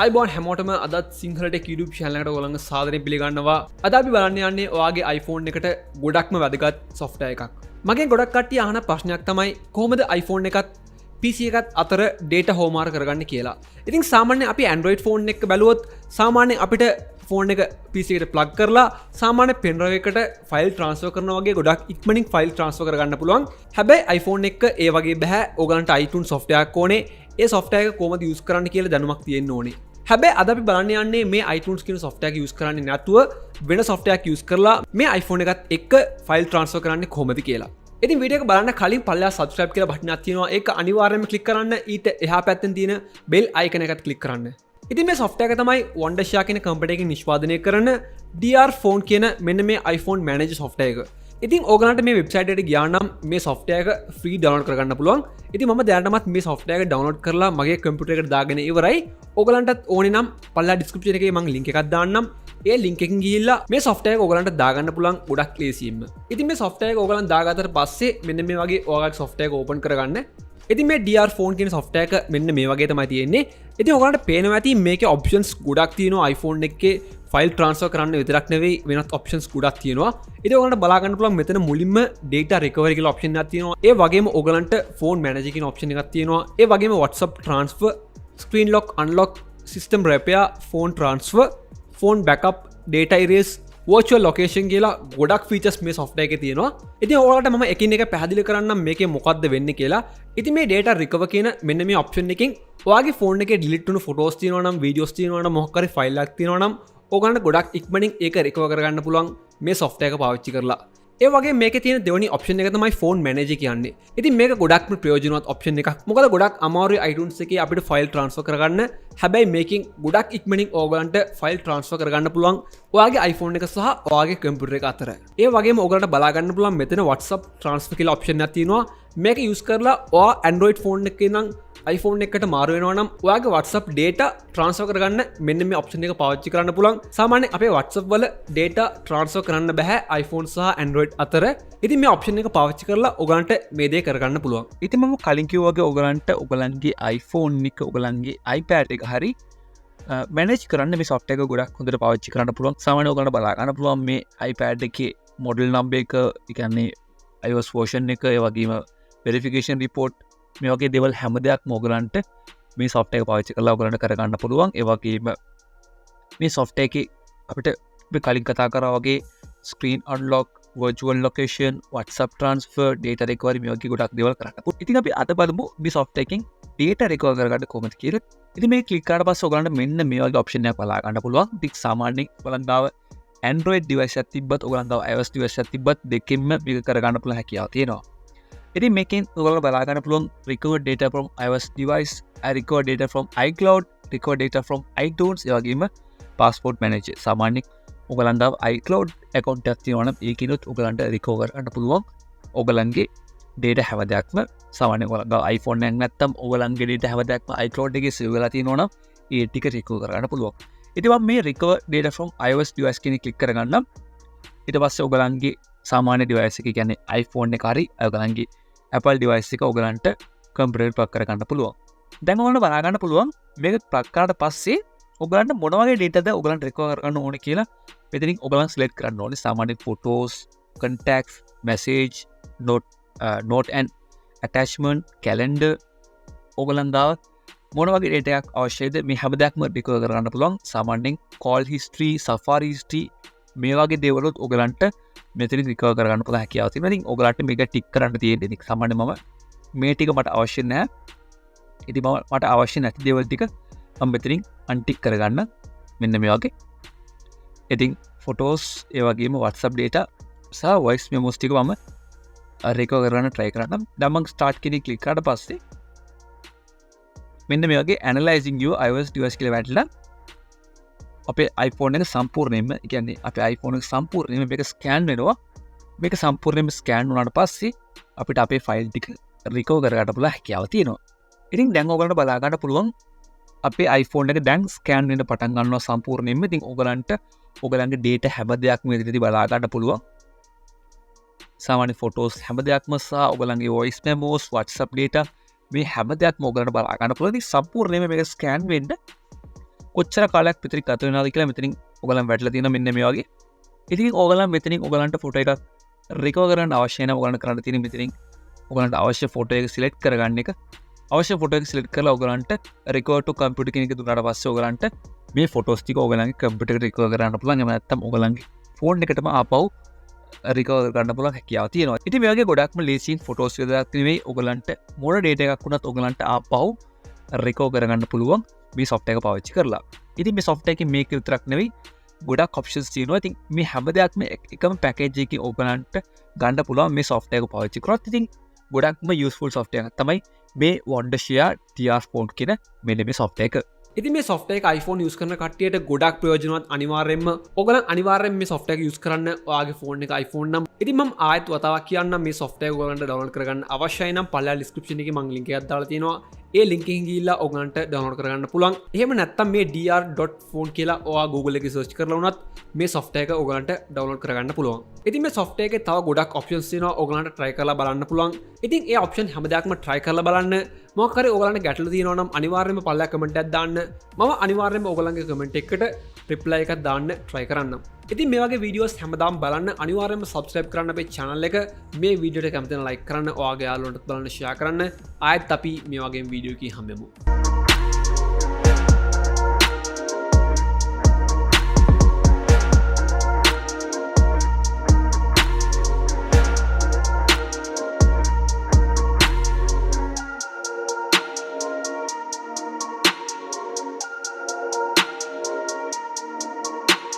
iPhone හැමෝටම අදත් සිංහලට YouTube channel එකට ඔයගොල්ලන්ගේ සාදරයෙන් පිළිගන්නවා. අද අපි බලන්න යන්නේ ඔයාගේ iPhone එකට ගොඩක්ම වැදගත් software එකක්. මගෙන් ගොඩක් කට්ටිය අහන ප්‍රශ්නයක් තමයි කොහොමද iPhone එකත් PC එකත් අතර data හෝමාර කරගන්න කියලා. ඉතින් සාමාන්‍යයෙන් අපි Android phone එක බැලුවොත් සාමාන්‍යයෙන් අපිට ෆෝන් එක PC එකට ප්ලග් කරලා සාමාන්‍ය pen drive එකට ෆයිල් ට්‍රාන්ස්ෆර් කරනවා වගේ ගොඩක් ඉක්මනින් ෆයිල් ට්‍රාන්ස්ෆර් කරගන්න පුළුවන්. හැබැයි iPhone එක ඒ වගේ බෑ. ඕගලන්ට iTunes software එකක් ඕනේ. ඒ software එක කොහොමද use කරන්න කියලා දැනුමක් තියෙන්න ඕනේ. හැබැයි අද අපි බලන්න යන්නේ මේ iTunes කියන software එක use කරන්නේ නැතුව වෙන software එකක් use කරලා මේ iPhone එකත් එක්ක ෆයිල් ට්‍රාන්ස්ෆර් කරන්නේ කොහොමද කියලා. ඉතින් වීඩියෝ එක බලන්න කලින් පල්ලෙහා subscribe කියලා බටන් එකක් තියෙනවා. ඒක අනිවාර්යයෙන්ම click කරන්න. ඊට එහා පැත්තෙන් තියෙන bell icon එකත් click කරන්න. ඉතින් මේ software එක තමයි Wondershare කියන කම්පැනි එකකින් නිෂ්පාදනය කරන Dr.Fone කියන මෙන්න මේ iPhone manager software එක. ඉතින් ඕගලන්ට මේ වෙබ්සයිට් එකට ගියා නම් මේ software එක free download කරගන්න පුළුවන්. ඉතින් මම දැනටමත් මේ software එක download කරලා මගේ computer එකට දාගෙන ඉවරයි. ඕගලන්ටත් ඕනේ නම් පල්ලා description එකේ මම link එකක් දාන්නම්. ඒ link එකකින් ගිහිල්ලා මේ software එක ඕගලන්ට දාගන්න පුළුවන් ගොඩක් ලේසියෙන්ම. ඉතින් මේ software එක ඕගලන් දාගත්තට පස්සේ මෙන්න මේ වගේ ඔයාගේ software එක open කරගන්න. ඉතින් මේ Dr.Fone කියන software එක මෙන්න මේ වගේ තමයි තියෙන්නේ. ඉතින් ඔයාලට පේනවා ඇති මේකේ options ගොඩක් තියෙනවා iPhone එකේ ෆයිල් ට්‍රාන්ස්ෆර් කරන්න විතරක් නෙවෙයි වෙනත් options ගොඩක් තියෙනවා. ඉතින් ඔයාලට බලා ගන්න පුළුවන් මෙතන මුලින්ම data recovery කියලා option එකක් තියෙනවා. ඒ වගේම ඔයාලන්ට phone manager කියන option එකක් තියෙනවා. ඒ වගේම WhatsApp transfer, screen lock, unlock, system repair, phone transfer, phone backup, data erase, virtual location කියලා ගොඩක් features මේ software එකේ තියෙනවා. ඉතින් ඔයාලට මම එකින් එක පැහැදිලි කරන්නම් මේකේ මොකක්ද වෙන්නේ කියලා. ඉතින් මේ data recover කියන මෙන්න මේ option එකෙන් ඔයාගේ phone එකේ delete වුණු photos තියෙනවා නම් videos තියෙනවා නම් මොකක් හරි file එකක් තියෙනවා නම් ඕගලන්ට ගොඩක් ඉක්මනින් ඒක recover කරගන්න පුළුවන් මේ software එක පාවිච්චි කරලා. ඒ වගේ මේකේ තියෙන දෙවෙනි option එක තමයි phone manager කියන්නේ. ඉතින් මේක ගොඩක්ම ප්‍රයෝජනවත් option එකක්. මොකද ගොඩක් අමාරුයි iTunes එකේ අපිට file transfer කරගන්න. හැබැයි මේකෙන් ගොඩක් ඉක්මනින් ඕගලන්ට file transfer කරගන්න පුළුවන් ඔයාගේ iPhone එක සහ ඔයාගේ computer එක අතර. ඒ වගේම ඕගලන්ට බලා ගන්න පුළුවන් මෙතන WhatsApp transfer කියලා option එකක් තියෙනවා. මේක use කරලා ඔයා Android phone එකේ නම් iPhone එකට මාරු වෙනවා නම් ඔයාගේ WhatsApp data transfer කරගන්න මෙන්න මේ option එක පාවිච්චි කරන්න පුළුවන්. සාමාන්‍යයෙන් අපේ WhatsApp වල data transfer කරන්න බෑ iPhone සහ Android අතර. ඉතින් මේ option එක පාවිච්චි කරලා ඔයගලන්ට මේ දේ කරගන්න පුළුවන්. ඉතින් මම කලින් කිව්වා වගේ ඔයගලන්ට ඔයගලන්ගේ iPhone එක ඔයගලන්ගේ iPad එක හරි manage කරන්න මේ software එක ගොඩක් හොඳට පාවිච්චි කරන්න පුළුවන්. සාමාන්‍යයෙන් ඔයගලන්ට බලා ගන්න පුළුවන් මේ iPad එකේ model number එක, ඒ කියන්නේ iOS version එක, ඒ වගේම verification report මේ වගේ දේවල් හැම දෙයක්ම ඔයගලන්ට මේ software එක පාවිච්චි කරලා ඔයගලන්ට කරගන්න පුළුවන්. ඒ වගේම මේ software එකේ අපිට අපි කලින් කතා කරා වගේ screen unlock, virtual location, WhatsApp transfer, data recovery මේ වගේ ගොඩක් දේවල් කරන්න පුළුවන්. ඉතින් අපි අද බලමු මේ software එකෙන් data recover කරගන්න කොහොමද කියලා. ඉතින් මේ click කරාට පස්සේ ඔයගලන්ට මෙන්න මේ වගේ option එකක් බලා ගන්න පුළුවන්. ඉතින් සාමාන්‍යයෙන් ඔයගලන් ගාව Android device එකක් තිබ්බත් ඔයගලන් ගාව iOS device එකක් තිබ්බත් දෙකෙන්ම මේක කරගන්න පුළුවන් හැකියාව තියෙනවා. ඉතින් මේකෙන් ඔයගොල්ලෝ බලා ගන්න පුළුවන් recover data from iOS device, recover data from iCloud, recover data from iTunes, ඒ වගේම passport manager. සාමාන්‍යයෙන් ඔයගලන් ගාව iCloud account එකක් තියෙනවා නම් ඒකිනුත් ඔයගලන්ට recover කරන්න පුළුවන් ඔයගලන්ගේ data හැම දෙයක්ම. සාමාන්‍යයෙන් ඔයගලන් ගාව iPhone එකක් නැත්නම් ඔයගලන්ගේ data හැම දෙයක්ම iCloud එකේ save වෙලා තියෙනවා නම් ඒ ටික recover කරගන්න පුළුවන්. ඉතින් මම මේ recover data from iOS device කියන click කරගන්නම්. ඊට පස්සේ ඔයගලන්ගේ සාමාන්‍ය device එක කියන්නේ iPhone එක හරි ඔයගලන්ගේ Apple device එක ඔයගලන්ට computer plug කරගන්න පුළුවන්. දැන් ඔයගලන්ට බලා ගන්න පුළුවන් මේක plug කරාට පස්සේ ඔයගලන්ට මොන වගේ data ද ඔයගලන්ට recover කරන්න ඕනේ කියලා මෙතනින් ඔයගලන් select කරන්න ඕනේ. සාමාන්‍යයෙන් photos, contacts, message, note and attachment, calendar ඔයගලන් ගාව මොන වගේ data එකක් අවශ්‍යද මේ හැම දෙයක්ම recover කරගන්න පුළුවන්. සාමාන්‍යයෙන් call history, safari history මේ වගේ දේවලුත් ඔයගලන්ට මෙතනින් recover කරගන්න පුළුවන් හැකියාව තියෙනවා. ඉතින් ඔයගලන්ට මේක ටික් කරන්න තියෙන්නේ. ඉතින් සාමාන්‍යයෙන් මම මේ ටික මට අවශ්‍ය නැහැ. ඉතින් මට අවශ්‍ය නැති දේවල් ටික මම මෙතනින් untick කරගන්න මෙන්න මේ වගේ. ඉතින් photos ඒ වගේම WhatsApp data සහ voice memos ටික මම recover කරන්න try කරන්නම්. දැන් මම start කෙනෙක් click කරාට පස්සේ මෙන්න මේ වගේ analyzing your iOS device කියලා වැටලා අපේ iPhone එක සම්පූර්ණයෙන්ම කියන්නේ අපේ iPhone එක සම්පූර්ණයෙන්ම මේක ස්කෑන් වෙනවා. මේක සම්පූර්ණයෙන්ම ස්කෑන් වුණාට පස්සේ අපිට අපේ ෆයිල් ටික recover කරගන්න පුළුවන් හැකියාව තියෙනවා. ඉතින් දැන් ඔයගලන්ට බලා ගන්න පුළුවන් අපේ iPhone එක දැන් ස්කෑන් වෙන්න පටන් ගන්නවා සම්පූර්ණයෙන්ම. ඉතින් ඔයගලන්ට ඔයගලන්ගේ data හැම දෙයක්ම මෙතනදී බලා ගන්න පුළුවන්. සාමාන්‍ය photos හැම දෙයක්ම සහ ඔයගලන්ගේ voice memos, WhatsApp data මේ හැම දෙයක්ම ඔයගලන්ට බලා ගන්න පුළුවන්. ඉතින් සම්පූර්ණයෙන්ම මේක ස්කෑන් වෙන්න කොච්චර කාලයක් විතර ගත වෙනවද කියලා මෙතනින් ඔයගලන් වැටලා තියෙනවා මෙන්න මේ වගේ. ඉතින් ඔයගලන් මෙතනින් ඔයගලන්ට ෆොටෝ එකක් රිකවර් කරන්න අවශ්‍ය නම් ඔයගලන්ට කරන්න තියෙන මෙතනින් ඔයගලන්ට අවශ්‍ය ෆොටෝ එක සිලෙක්ට් කරගන්න එක. අවශ්‍ය ෆොටෝ එක සිලෙක්ට් කරලා ඔයගලන්ට රිකවර් ටු කම්පියුටර් කියන එක දුන්නාට පස්සේ ඔයගලන්ට මේ ෆොටෝස් ටික ඔයගලන්ගේ කම්පියුටර් එකට රිකවර් කරන්න පුළුවන්. එහෙම නැත්නම් ඔයගලන්ගේ ෆෝන් එකටම ආපහු රිකවර් කරන්න පුළුවන් හැකියාව තියෙනවා. ඉතින් මේ වගේ ගොඩක්ම ලේසියෙන් ෆොටෝස් විතරක් නෙවෙයි ඔයගලන්ට මොන ඩේටා එකක් වුණත් ඔයගලන්ට ආපහු රිකවර් කරගන්න පුළුවන් මේ software එක පාවිච්චි කරලා. ඉතින් මේ software එකේ මේක විතරක් නෙවෙයි ගොඩක් ඔප්ෂන්ස් තියෙනවා. ඉතින් මේ හැම දෙයක්ම එකම පැකේජ් එකකින් ඔයගලන්ට ගන්න පුළුවන් මේ software එක පාවිච්චි කරොත්. ඉතින් ගොඩක්ම යූස්ෆුල් software එකක් තමයි මේ Wondershare Dr.Fone කියන මෙන්න මේ software එක. ඉතින් මේ software එක iPhone use කරන කට්ටියට ගොඩක් ප්‍රයෝජනවත්. අනිවාර්යයෙන්ම ඔයගලන් අනිවාර්යයෙන් මේ software එක use කරන්න ඔයාගේ phone එක iPhone නම්. ඉතින් මම ආයෙත් වතාවක් කියන්නම් මේ software එක ඔයගලන්ට download කරගන්න අවශ්‍යයි නම් පළල description එකේ මම link එකක් දාලා තියෙනවා. ඒ link එකෙන් ගිහිල්ලා ඔයගලන්ට download කරගන්න පුළුවන්. එහෙම නැත්නම් මේ dr.fone කියලා ඔයා Google එකේ search කරලා වුණත් මේ software එක ඔයගලන්ට download කරගන්න පුළුවන්. ඉතින් මේ software එකේ තව ගොඩක් options තියෙනවා. ඔයගලන්ට try කරලා බලන්න පුළුවන්. ඉතින් ඒ option හැම දෙයක්ම try කරලා බලන්න. මොකක් හරි ඔයගලන්ට ගැටලු තියෙනවා නම් අනිවාර්යයෙන්ම පළල comment එකක් දාන්න. මම අනිවාර්යයෙන්ම ඔයගලන්ගේ comment එකකට reply එකක් දාන්න try කරන්නම්. ඉතින් මේ වගේ වීඩියෝස් හැමදාම බලන්න අනිවාර්යයෙන්ම subscribe කරන්න අපේ channel එක. මේ වීඩියෝ එක කැමති නම් like කරන්න, ඔයාගේ යාළුවන්ටත් බලන්න share කරන්න. ආයෙත් අපි මේ වගේ වීඩියෝ එකකින් හම්බෙමු.